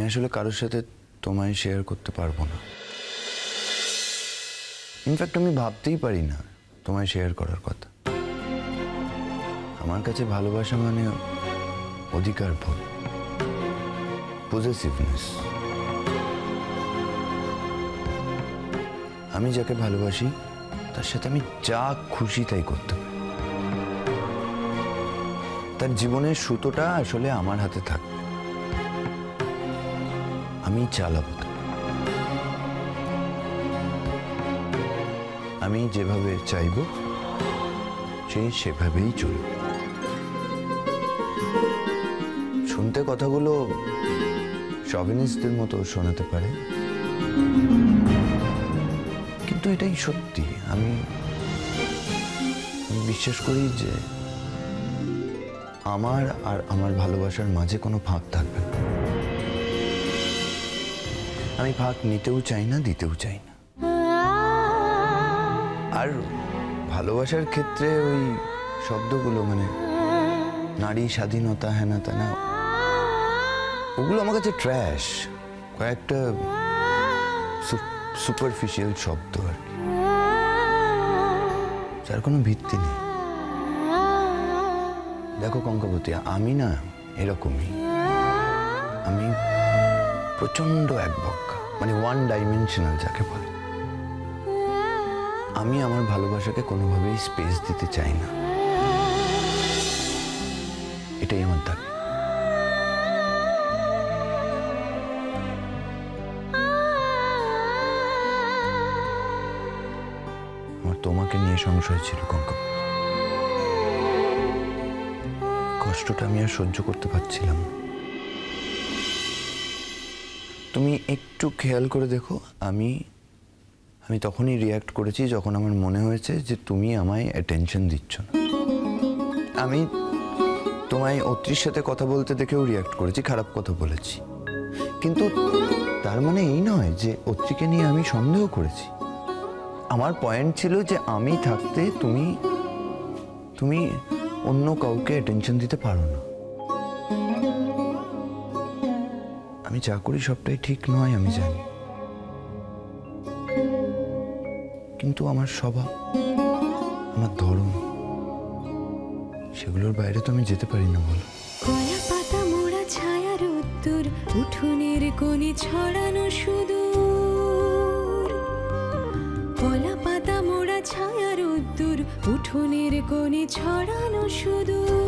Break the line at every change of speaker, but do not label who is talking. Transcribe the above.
আসলে কারোর সাথে তোমায় শেয়ার করতে পারবো না। ইনফ্যাক্ট আমি ভাবতেই পারি না তোমায় শেয়ার করার কথা। আমার কাছে ভালোবাসা মানে অধিকার ভোগ, পজেসিভনেস। আমি যাকে ভালোবাসি তার সাথে আমি যা খুশি তাই করতে পারি। তার জীবনের সুতোটা আসলে আমার হাতে থাকবে, আমি চালাবো। আমি যেভাবে চাইব সেই সেভাবেই চলবে। শুনতে কথাগুলো শভিনিস্টদের মতো শোনাতে পারে, কিন্তু এটাই সত্যি। আমি বিশ্বাস করি যে আমার আর আমার ভালোবাসার মাঝে কোনো ফাঁক থাকবে না। আমি ফাঁক নিতেও চাই না, দিতেও চাই না। আর ভালোবাসার ক্ষেত্রে ওই শব্দগুলো মানে নারী স্বাধীনতা, হ্যানা ত্যানা, ওগুলো আমার কাছে ট্র্যাশ, কয়েকটা সুপারফিশিয়াল শব্দ আর কি, যার কোনো ভিত্তি নেই। দেখো কঙ্কাবতী, আমি না এরকমই। আমি প্রচন্ড একবক্কা, মানে ওয়ান ডাইমেনশনাল যাকে বলে। আমি আমার ভালোবাসাকে কোনোভাবেই স্পেস দিতে চাই না, এটাই আমার দাবি। আমার তোমাকে নিয়ে সংশয় ছিল কঙ্কাবতী। কষ্টটা আমি আর সহ্য করতে পারছিলাম না। তুমি একটু খেয়াল করে দেখো, আমি তখনই রিয়্যাক্ট করেছি যখন আমার মনে হয়েছে যে তুমি আমায় অ্যাটেনশন দিচ্ছ না। আমি তোমায় অত্রির সাথে কথা বলতে দেখেও রিয়্যাক্ট করেছি, খারাপ কথা বলেছি, কিন্তু তার মানে এই নয় যে অত্রিকে নিয়ে আমি সন্দেহ করেছি। আমার পয়েন্ট ছিল যে আমি থাকতে তুমি অন্য কাউকে অ্যাটেনশন দিতে পারো না। আমি যা করি সবটাই ঠিক নয়, আমি জানি, কিন্তু আমার স্বভাব, আমার ধর্ম, সেগুলোর বাইরে তো আমি যেতে পারি না। বলো,
কলা পাতা মোড়া ছায়ার উত্তর, উঠোনের কোণে ছড়ানো সুদূর। কলা পাতা মোড়া ছায়ার উত্তর, উঠোনের কোণে ছড়ানো সুদূর।